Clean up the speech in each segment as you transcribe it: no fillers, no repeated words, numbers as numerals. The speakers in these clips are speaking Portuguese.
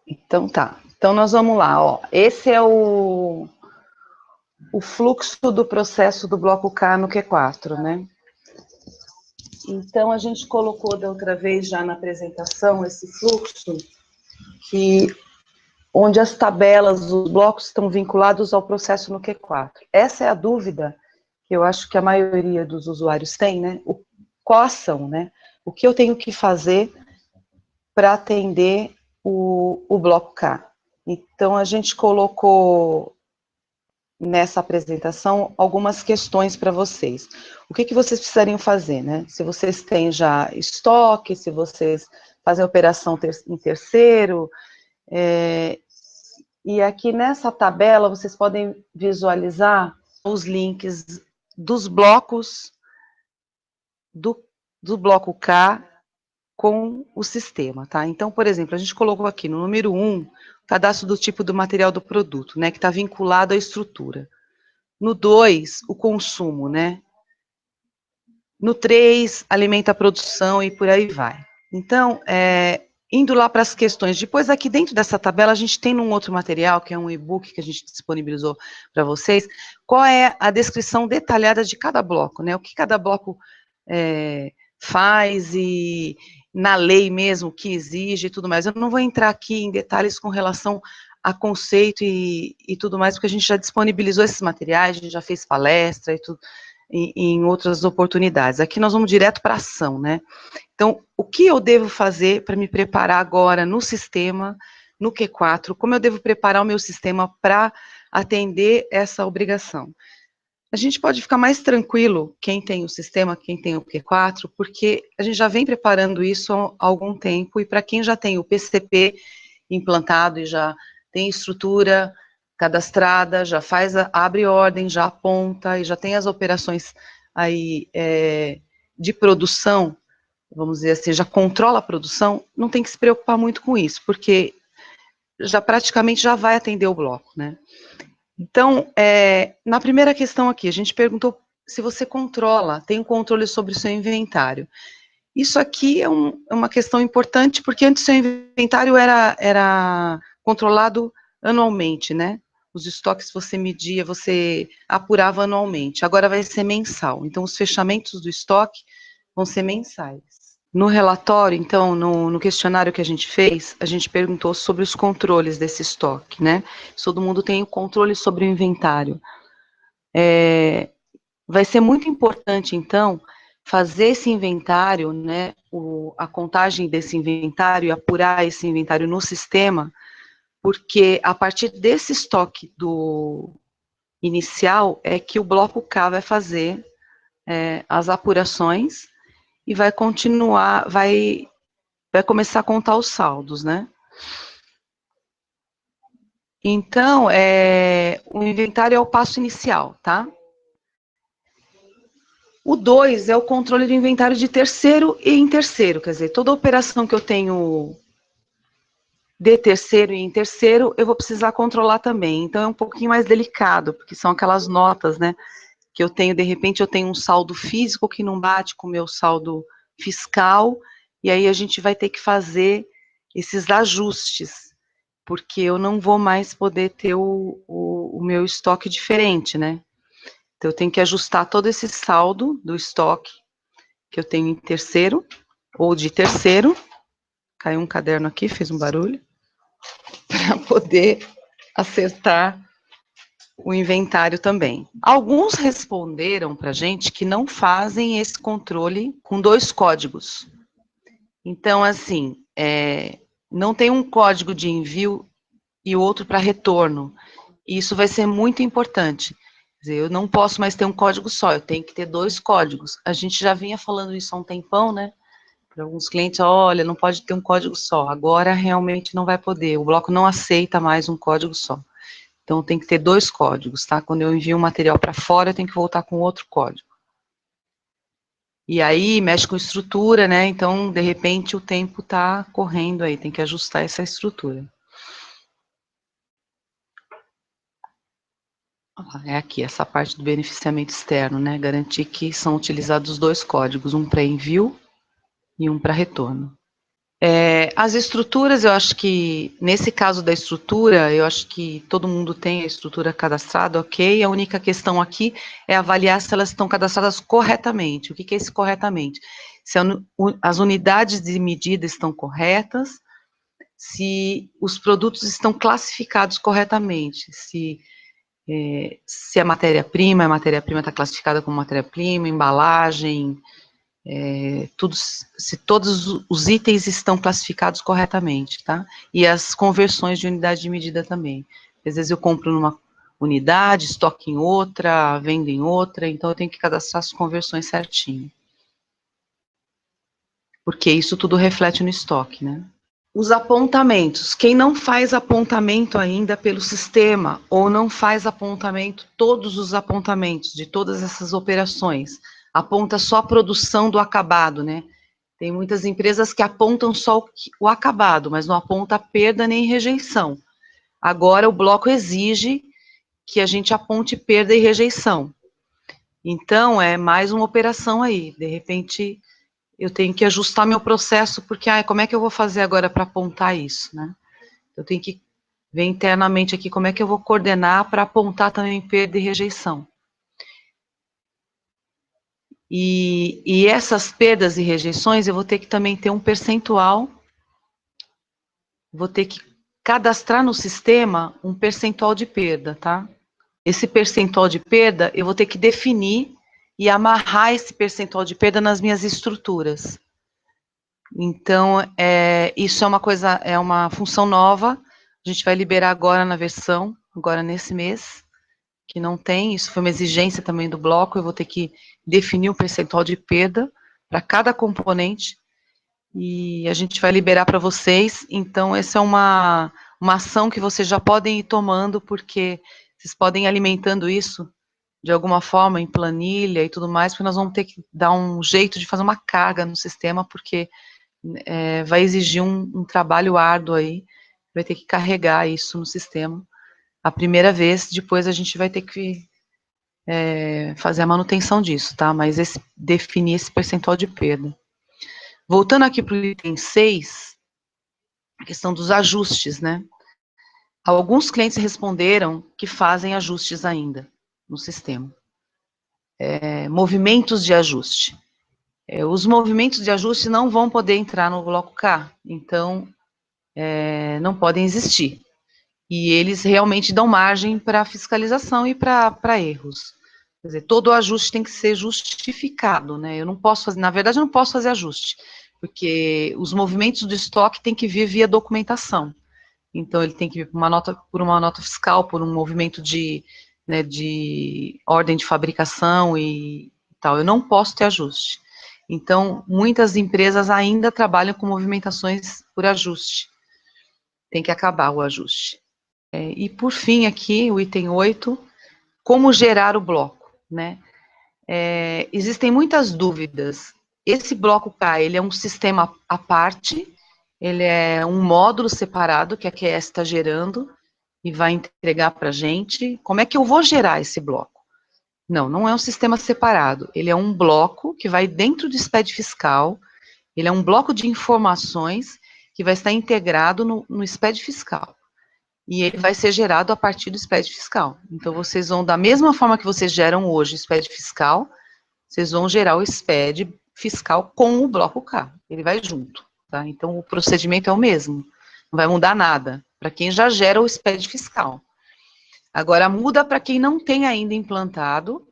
Então tá. Então nós vamos lá, ó. Esse é o fluxo do processo do bloco K no Q4, né? Então a gente colocou da outra vez já na apresentação esse fluxo onde as tabelas, os blocos estão vinculados ao processo no Q4. Essa é a dúvida que eu acho que a maioria dos usuários tem, né? Qual ação, né? O que eu tenho que fazer para atender o bloco K? Então a gente colocou nessa apresentação algumas questões para vocês. O que vocês precisariam fazer, né? Se vocês têm já estoque, se vocês fazem operação em terceiro, e aqui nessa tabela vocês podem visualizar os links dos blocos do bloco K com o sistema, tá? Então, por exemplo, a gente colocou aqui no número 1, cadastro do tipo do material do produto, né, que está vinculado à estrutura. No 2, o consumo, né? No 3, alimenta a produção e por aí vai. Então, indo lá para as questões, depois aqui dentro dessa tabela, a gente tem num outro material, que é um e-book que a gente disponibilizou para vocês, qual é a descrição detalhada de cada bloco, né? O que cada bloco faz e na lei mesmo que exige e tudo mais. Eu não vou entrar aqui em detalhes com relação a conceito e tudo mais, porque a gente já disponibilizou esses materiais, a gente já fez palestra e tudo, em outras oportunidades. Aqui nós vamos direto para a ação, né? Então, o que eu devo fazer para me preparar agora no sistema, no Q4, como eu devo preparar o meu sistema para atender essa obrigação? A gente pode ficar mais tranquilo, quem tem o sistema, quem tem o Q4, porque a gente já vem preparando isso há algum tempo, e para quem já tem o PCP implantado e já tem estrutura cadastrada, já abre ordem, já aponta, e já tem as operações aí de produção, vamos dizer assim, já controla a produção, não tem que se preocupar muito com isso, porque já praticamente já vai atender o bloco, né? Então, na primeira questão aqui, a gente perguntou se você tem um controle sobre o seu inventário. Isso aqui é uma questão importante, porque antes o seu inventário era controlado anualmente, né? Os estoques você media, você apurava anualmente. Agora vai ser mensal. Então, os fechamentos do estoque vão ser mensais. No relatório, então, no questionário que a gente fez, a gente perguntou sobre os controles desse estoque, né? Se todo mundo tem o controle sobre o inventário. Vai ser muito importante, então, fazer esse inventário, né, a contagem desse inventário, apurar esse inventário no sistema, porque a partir desse estoque do inicial é que o bloco K vai fazer as apurações e vai continuar, vai começar a contar os saldos, né? Então, o inventário é o passo inicial, tá? O 2 é o controle do inventário de terceiro e em terceiro, quer dizer, toda operação que eu tenho de terceiro e em terceiro, eu vou precisar controlar também. Então, é um pouquinho mais delicado, porque são aquelas notas, né, que eu tenho, de repente, eu tenho um saldo físico que não bate com o meu saldo fiscal, e aí a gente vai ter que fazer esses ajustes, porque eu não vou mais poder ter o meu estoque diferente, né? Então, eu tenho que ajustar todo esse saldo do estoque que eu tenho em terceiro, ou de terceiro, caiu um caderno aqui, fez um barulho, para poder acertar o inventário também. Alguns responderam para a gente que não fazem esse controle com 2 códigos. Então, assim, não tem um código de envio e outro para retorno. Isso vai ser muito importante. Quer dizer, eu não posso mais ter um código só, eu tenho que ter 2 códigos. A gente já vinha falando isso há um tempão, né? Para alguns clientes, olha, não pode ter um código só. Agora realmente não vai poder. O bloco não aceita mais um código só. Então tem que ter 2 códigos, tá? Quando eu envio um material para fora, eu tenho que voltar com outro código. E aí mexe com estrutura, né? Então, de repente, o tempo está correndo aí, tem que ajustar essa estrutura. É aqui, essa parte do beneficiamento externo, né? Garantir que são utilizados 2 códigos, um para envio e um para retorno. As estruturas, eu acho que, nesse caso da estrutura, eu acho que todo mundo tem a estrutura cadastrada, ok? A única questão aqui é avaliar se elas estão cadastradas corretamente. O que é esse corretamente? Se as unidades de medida estão corretas, se os produtos estão classificados corretamente, se a matéria-prima está classificada como matéria-prima, embalagem, se todos os itens estão classificados corretamente, tá? E as conversões de unidade de medida também. Às vezes eu compro numa unidade, estoque em outra, vendo em outra, então eu tenho que cadastrar as conversões certinho. Porque isso tudo reflete no estoque, né? Os apontamentos. Quem não faz apontamento ainda pelo sistema, ou não faz apontamento, todos os apontamentos de todas essas operações, aponta só a produção do acabado, né? Tem muitas empresas que apontam só o acabado, mas não aponta perda nem rejeição. Agora o bloco exige que a gente aponte perda e rejeição. Então, é mais uma operação aí. De repente, eu tenho que ajustar meu processo, porque, como é que eu vou fazer agora para apontar isso, né? Eu tenho que ver internamente aqui como é que eu vou coordenar para apontar também perda e rejeição. E essas perdas e rejeições, eu vou ter que também ter um percentual, vou ter que cadastrar no sistema um percentual de perda, tá? Esse percentual de perda, eu vou ter que definir e amarrar esse percentual de perda nas minhas estruturas. Então, isso é uma função nova, a gente vai liberar agora na versão, agora nesse mês, que não tem, isso foi uma exigência também do bloco, eu vou ter que definir o percentual de perda para cada componente, e a gente vai liberar para vocês, então essa é uma ação que vocês já podem ir tomando, porque vocês podem ir alimentando isso de alguma forma em planilha e tudo mais, porque nós vamos ter que dar um jeito de fazer uma carga no sistema, porque vai exigir um trabalho árduo aí, vai ter que carregar isso no sistema a primeira vez, depois a gente vai ter que fazer a manutenção disso, tá? Mas definir esse percentual de perda. Voltando aqui para o item 6, a questão dos ajustes, né? Alguns clientes responderam que fazem ajustes ainda no sistema. Movimentos de ajuste. Os movimentos de ajuste não vão poder entrar no bloco K, então não podem existir. E eles realmente dão margem para fiscalização e para erros. Quer dizer, todo ajuste tem que ser justificado, né? Eu não posso fazer, na verdade, eu não posso fazer ajuste, porque os movimentos do estoque têm que vir via documentação. Então, ele tem que vir por uma nota fiscal, por um movimento de ordem de fabricação e tal. Eu não posso ter ajuste. Então, muitas empresas ainda trabalham com movimentações por ajuste. Tem que acabar o ajuste. E, por fim, aqui, o item 8, como gerar o bloco, né? Existem muitas dúvidas. Esse bloco K, ele é um sistema à parte, ele é um módulo separado que a QS está gerando e vai entregar para a gente. Como é que eu vou gerar esse bloco? Não, não é um sistema separado. Ele é um bloco que vai dentro do SPED fiscal, ele é um bloco de informações que vai estar integrado no SPED fiscal. E ele vai ser gerado a partir do SPED fiscal. Então, vocês vão, da mesma forma que vocês geram hoje o SPED fiscal, vocês vão gerar o SPED fiscal com o bloco K. Ele vai junto, tá? Então, o procedimento é o mesmo. Não vai mudar nada para quem já gera o SPED fiscal. Agora, muda para quem não tem ainda implantado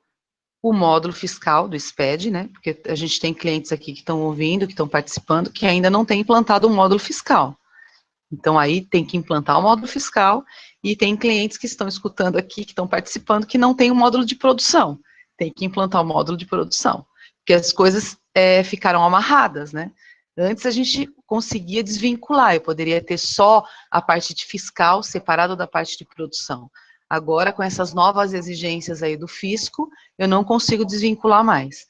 o módulo fiscal do SPED, né? Porque a gente tem clientes aqui que estão ouvindo, que estão participando, que ainda não tem implantado o módulo fiscal. Então, aí tem que implantar o módulo fiscal, e tem clientes que estão escutando aqui, que estão participando, que não tem o módulo de produção. Tem que implantar o módulo de produção, porque as coisas ficaram amarradas, né? Antes a gente conseguia desvincular, eu poderia ter só a parte de fiscal separado da parte de produção. Agora, com essas novas exigências aí do fisco, eu não consigo desvincular mais.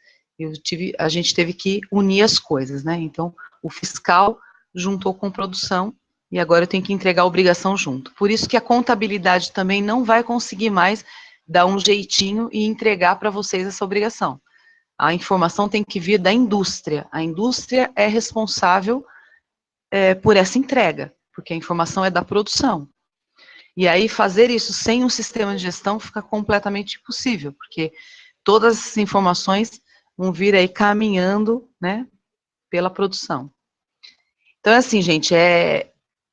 A gente teve que unir as coisas, né? Então, o fiscal juntou com produção, e agora eu tenho que entregar a obrigação junto. Por isso que a contabilidade também não vai conseguir mais dar um jeitinho e entregar para vocês essa obrigação. A informação tem que vir da indústria. A indústria é responsável por essa entrega, porque a informação é da produção. E aí fazer isso sem um sistema de gestão fica completamente impossível, porque todas as informações vão vir aí caminhando, né, pela produção. Então, é assim, gente,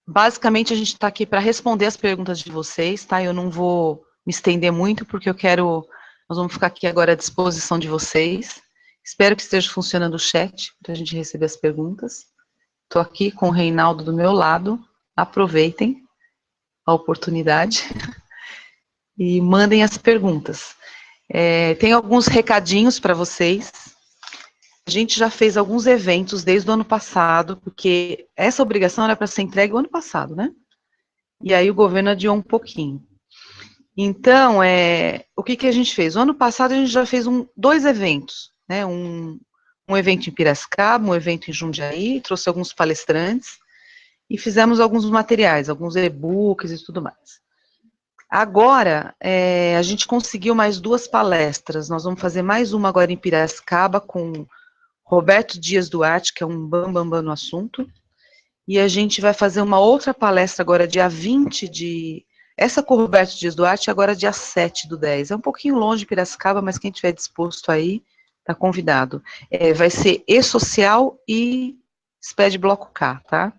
basicamente a gente está aqui para responder as perguntas de vocês, tá? Eu não vou me estender muito, porque nós vamos ficar aqui agora à disposição de vocês. Espero que esteja funcionando o chat, para a gente receber as perguntas. Estou aqui com o Reinaldo do meu lado, aproveitem a oportunidade e mandem as perguntas. Tem alguns recadinhos para vocês. A gente já fez alguns eventos desde o ano passado, porque essa obrigação era para ser entregue o ano passado, né? E aí o governo adiou um pouquinho. Então, o que a gente fez? O ano passado a gente já fez 2 eventos, né? Um evento em Piracicaba, um evento em Jundiaí, trouxe alguns palestrantes e fizemos alguns materiais, alguns e-books e tudo mais. Agora, a gente conseguiu mais 2 palestras, nós vamos fazer mais uma agora em Piracicaba com Roberto Dias Duarte, que é um bambambam no assunto, e a gente vai fazer uma outra palestra agora, dia 20 essa com o Roberto Dias Duarte, agora dia 7/10. É um pouquinho longe de Piracicaba, mas quem estiver disposto aí, está convidado. Vai ser E-Social e SPED Bloco K, tá?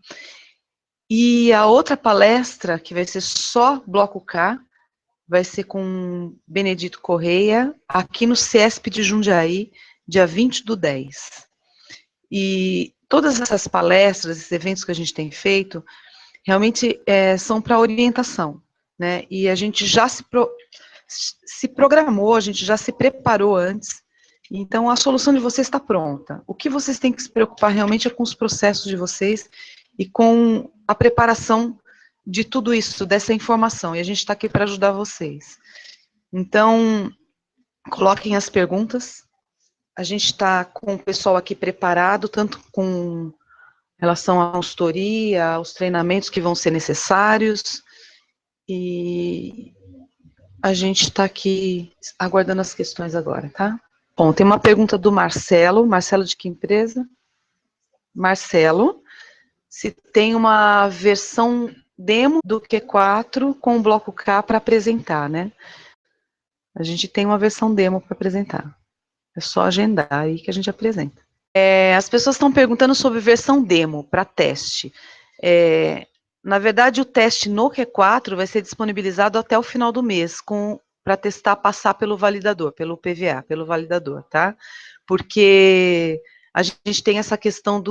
E a outra palestra, que vai ser só Bloco K, vai ser com Benedito Correia, aqui no CESP de Jundiaí, dia 20/10. E todas essas palestras, esses eventos que a gente tem feito, realmente são para orientação, né? E a gente já se programou, a gente já se preparou antes, então a solução de vocês está pronta. O que vocês têm que se preocupar realmente é com os processos de vocês e com a preparação de tudo isso, dessa informação, e a gente está aqui para ajudar vocês. Então, coloquem as perguntas. A gente está com o pessoal aqui preparado, tanto com relação à consultoria, aos treinamentos que vão ser necessários, e a gente está aqui aguardando as questões agora, tá? Bom, tem uma pergunta do Marcelo. Marcelo, de que empresa? Marcelo, se tem uma versão demo do Q4 com o bloco K para apresentar, né? A gente tem uma versão demo para apresentar. É só agendar aí que a gente apresenta. As pessoas estão perguntando sobre versão demo para teste. Na verdade, o teste no Q4 vai ser disponibilizado até o final do mês, para testar, passar pelo validador, pelo PVA, pelo validador, tá? Porque a gente tem essa questão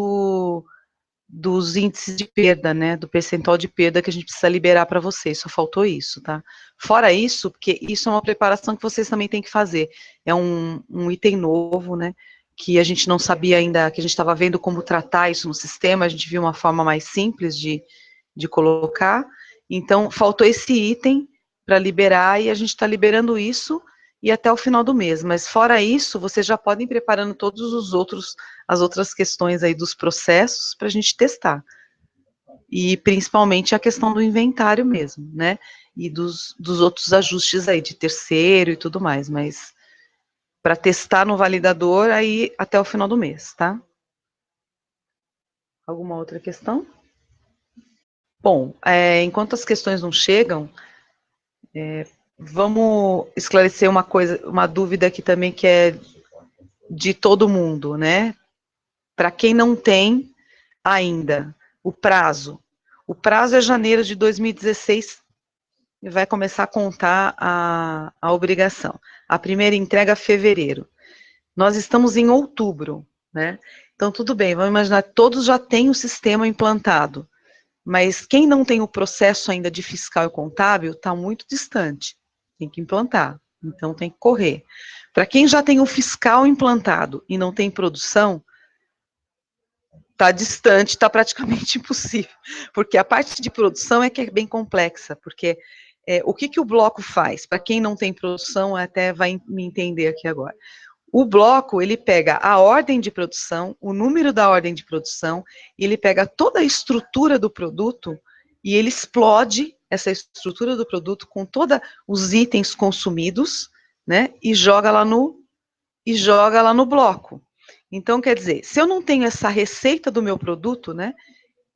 dos índices de perda, né, do percentual de perda que a gente precisa liberar para vocês, só faltou isso, tá? Fora isso, porque isso é uma preparação que vocês também têm que fazer, é um item novo, né, que a gente não sabia ainda, que a gente estava vendo como tratar isso no sistema, a gente viu uma forma mais simples de colocar, então faltou esse item para liberar, e a gente está liberando isso, e até o final do mês, mas fora isso, vocês já podem ir preparando todos as outras questões aí dos processos para a gente testar, e principalmente a questão do inventário mesmo, né, e dos outros ajustes aí, de terceiro e tudo mais, mas para testar no validador aí até o final do mês, tá? Alguma outra questão? Bom, enquanto as questões não chegam, vamos esclarecer uma dúvida aqui também que é de todo mundo, né? Para quem não tem ainda o prazo é janeiro de 2016 e vai começar a contar a obrigação. A primeira entrega é fevereiro. Nós estamos em outubro, né? Então, tudo bem, vamos imaginar, todos já têm o sistema implantado, mas quem não tem o processo ainda de fiscal e contábil está muito distante, tem que implantar, então tem que correr. Para quem já tem o fiscal implantado e não tem produção, está distante, está praticamente impossível, porque a parte de produção é que é bem complexa, porque o que o bloco faz? Para quem não tem produção, até vai me entender aqui agora. O bloco, ele pega a ordem de produção, o número da ordem de produção, ele pega toda a estrutura do produto e ele explode essa estrutura do produto com todos os itens consumidos, né, e joga lá no bloco. Então, quer dizer, se eu não tenho essa receita do meu produto, né,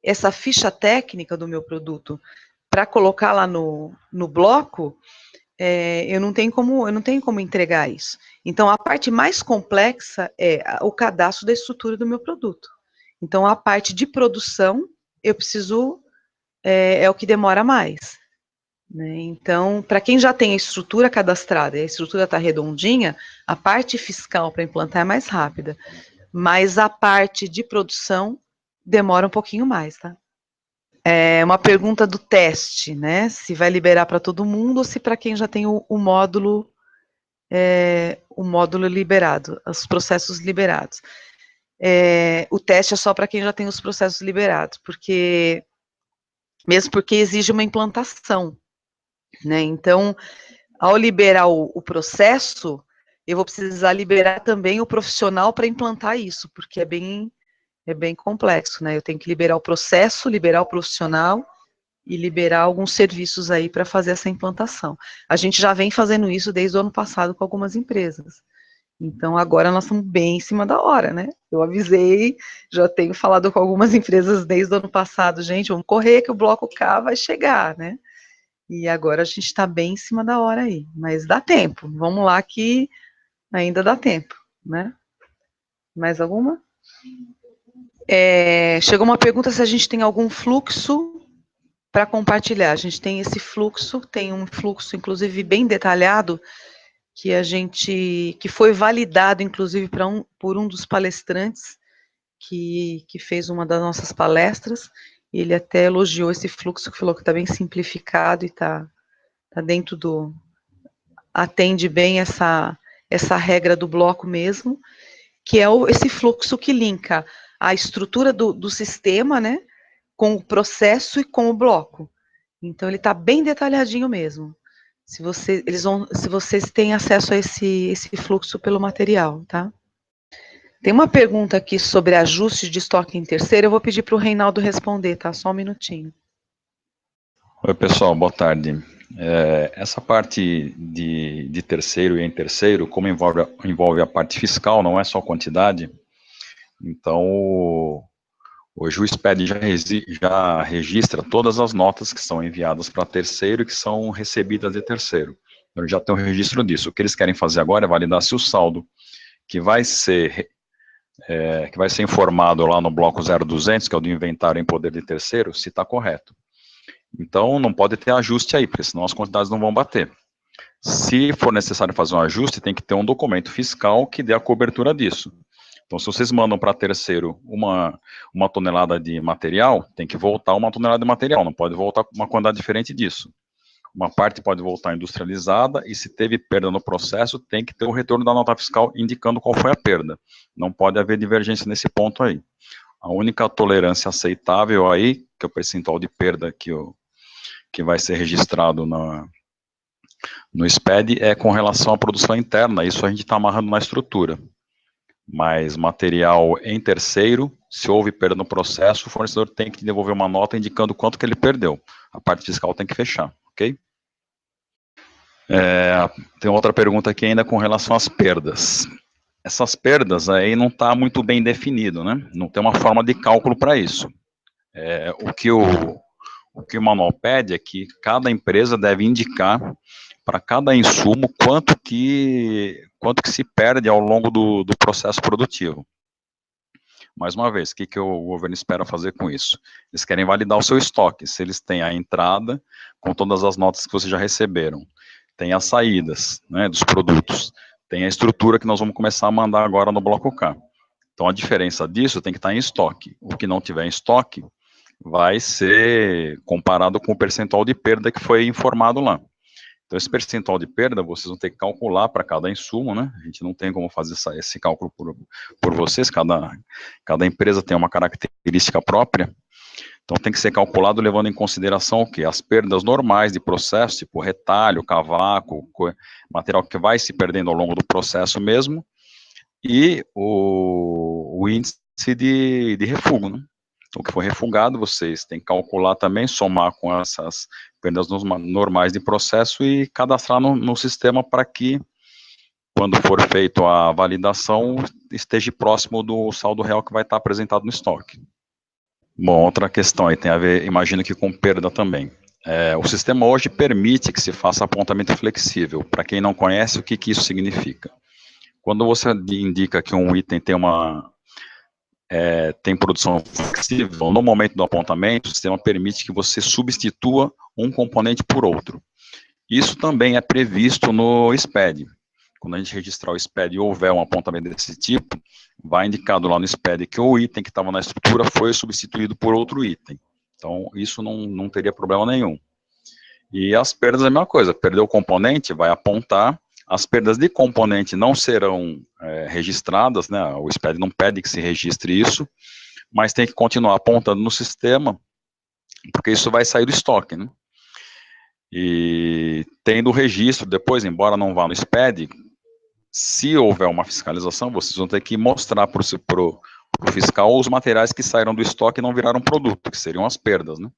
essa ficha técnica do meu produto para colocar lá no bloco, eu não tenho como entregar isso. Então, a parte mais complexa é o cadastro da estrutura do meu produto. Então, a parte de produção, eu preciso, é o que demora mais. Né? Então, para quem já tem a estrutura cadastrada e a estrutura está redondinha, a parte fiscal para implantar é mais rápida. Mas a parte de produção demora um pouquinho mais, tá? É uma pergunta do teste, né? Se vai liberar para todo mundo ou se para quem já tem o módulo liberado, os processos liberados. O teste é só para quem já tem os processos liberados, mesmo porque exige uma implantação, né? Então, ao liberar o processo, eu vou precisar liberar também o profissional para implantar isso, porque é bem complexo, né? Eu tenho que liberar o processo, liberar o profissional e liberar alguns serviços aí para fazer essa implantação. A gente já vem fazendo isso desde o ano passado com algumas empresas. Então, agora nós estamos bem em cima da hora, né? Eu avisei, já tenho falado com algumas empresas desde o ano passado, gente, vamos correr que o bloco K vai chegar, né? E agora a gente está bem em cima da hora aí, mas dá tempo, vamos lá que ainda dá tempo, né? Mais alguma? Chegou uma pergunta se a gente tem algum fluxo para compartilhar. A gente tem esse fluxo, tem um fluxo, inclusive, bem detalhado, que foi validado, inclusive, por um dos palestrantes que fez uma das nossas palestras. Ele até elogiou esse fluxo, que falou que está bem simplificado e está dentro atende bem essa regra do bloco mesmo, que é esse fluxo que linka a estrutura do sistema, né, com o processo e com o bloco. Então, ele está bem detalhadinho mesmo. Se vocês têm acesso a esse fluxo pelo material, tá? Tem uma pergunta aqui sobre ajuste de estoque em terceiro, eu vou pedir para o Reinaldo responder, tá? Só um minutinho. Oi, pessoal, boa tarde. Essa parte de terceiro e em terceiro, como envolve a parte fiscal, não é só quantidade, então hoje o SPED já registra todas as notas que são enviadas para terceiro e que são recebidas de terceiro. Então, já tem um registro disso. O que eles querem fazer agora é validar se o saldo que vai ser informado lá no bloco 0200, que é o do inventário em poder de terceiro, se está correto. Então, não pode ter ajuste aí, porque senão as quantidades não vão bater. Se for necessário fazer um ajuste, tem que ter um documento fiscal que dê a cobertura disso. Então, se vocês mandam para terceiro uma tonelada de material, tem que voltar uma tonelada de material, não pode voltar uma quantidade diferente disso. Uma parte pode voltar industrializada, e se teve perda no processo, tem que ter o retorno da nota fiscal indicando qual foi a perda. Não pode haver divergência nesse ponto aí. A única tolerância aceitável aí, que é o percentual de perda que vai ser registrado no SPED, é com relação à produção interna. Isso a gente está amarrando na estrutura. Mas material em terceiro, se houve perda no processo, o fornecedor tem que devolver uma nota indicando quanto que ele perdeu. A parte fiscal tem que fechar, ok? Tem outra pergunta aqui ainda com relação às perdas. Essas perdas aí não está muito bem definido, né? Não tem uma forma de cálculo para isso. O que o manual pede é que cada empresa deve indicar para cada insumo quanto que se perde ao longo do processo produtivo. Mais uma vez, o que o governo espera fazer com isso? Eles querem validar o seu estoque, se eles têm a entrada com todas as notas que vocês já receberam, tem as saídas, né, dos produtos, tem a estrutura que nós vamos começar a mandar agora no bloco K. Então, a diferença disso tem que estar em estoque. O que não tiver em estoque vai ser comparado com o percentual de perda que foi informado lá. Então, esse percentual de perda, vocês vão ter que calcular para cada insumo, né? A gente não tem como fazer esse cálculo por vocês, cada empresa tem uma característica própria. Então, tem que ser calculado levando em consideração o quê? As perdas normais de processo, tipo retalho, cavaco, material que vai se perdendo ao longo do processo mesmo, e o índice de refugo, né? O que foi refugado, vocês têm que calcular também, somar com essas perdas normais de processo e cadastrar no sistema para que, quando for feita a validação, esteja próximo do saldo real que vai estar apresentado no estoque. Bom, outra questão aí tem a ver, imagino que com perda também. O sistema hoje permite que se faça apontamento flexível. Para quem não conhece, o que isso significa? Quando você indica que um item tem produção flexível, no momento do apontamento, o sistema permite que você substitua um componente por outro. Isso também é previsto no SPED. Quando a gente registrar o SPED e houver um apontamento desse tipo, vai indicado lá no SPED que o item que estava na estrutura foi substituído por outro item. Então, isso não teria problema nenhum. E as perdas é a mesma coisa, perdeu o componente, vai apontar, as perdas de componente não serão registradas, né? O SPED não pede que se registre isso, mas tem que continuar apontando no sistema, porque isso vai sair do estoque, né? E tendo o registro depois, embora não vá no SPED, se houver uma fiscalização, vocês vão ter que mostrar para o fiscal os materiais que saíram do estoque e não viraram produto, que seriam as perdas, né?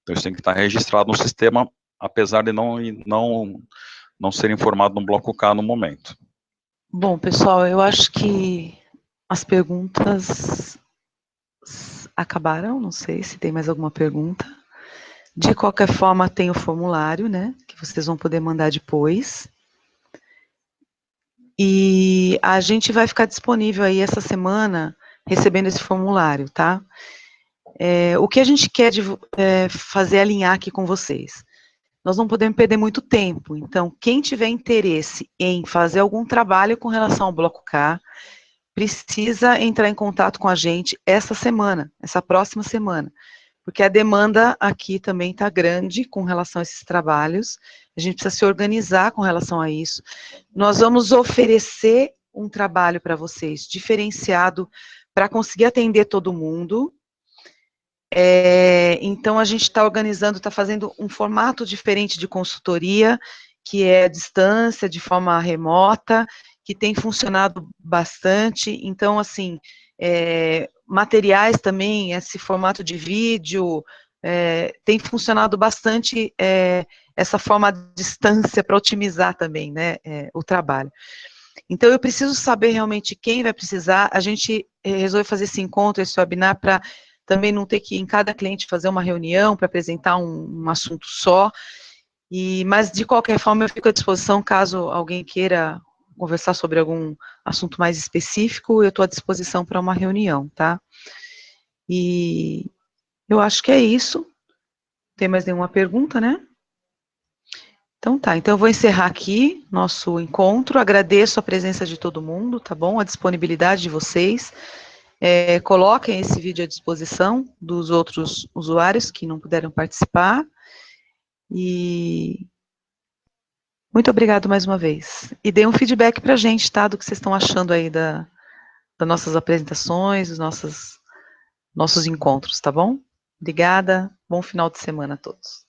Então isso tem que estar registrado no sistema, apesar de não ser informado no bloco K no momento. Bom, pessoal, eu acho que as perguntas acabaram, não sei se tem mais alguma pergunta. De qualquer forma, tem o formulário, né, que vocês vão poder mandar depois. E a gente vai ficar disponível aí essa semana, recebendo esse formulário, tá? O que a gente quer fazer alinhar aqui com vocês? Nós não podemos perder muito tempo, então, quem tiver interesse em fazer algum trabalho com relação ao Bloco K, precisa entrar em contato com a gente essa semana, essa próxima semana, porque a demanda aqui também está grande com relação a esses trabalhos, a gente precisa se organizar com relação a isso. Nós vamos oferecer um trabalho para vocês, diferenciado, para conseguir atender todo mundo. Então, a gente está organizando, está fazendo um formato diferente de consultoria, que é à distância, de forma remota, que tem funcionado bastante. Então, assim, materiais também, esse formato de vídeo, tem funcionado bastante essa forma de distância para otimizar também, né, o trabalho. Então, eu preciso saber realmente quem vai precisar. A gente resolveu fazer esse encontro, esse webinar, para também não ter que, em cada cliente, fazer uma reunião para apresentar um assunto só. Mas, de qualquer forma, eu fico à disposição, caso alguém queira conversar sobre algum assunto mais específico, eu estou à disposição para uma reunião, tá? E eu acho que é isso. Não tem mais nenhuma pergunta, né? Então tá, então eu vou encerrar aqui nosso encontro, agradeço a presença de todo mundo, tá bom? A disponibilidade de vocês. Coloquem esse vídeo à disposição dos outros usuários que não puderam participar. E muito obrigado mais uma vez. E dê um feedback para a gente, tá? Do que vocês estão achando aí das nossas apresentações, dos nossos encontros, tá bom? Obrigada, bom final de semana a todos.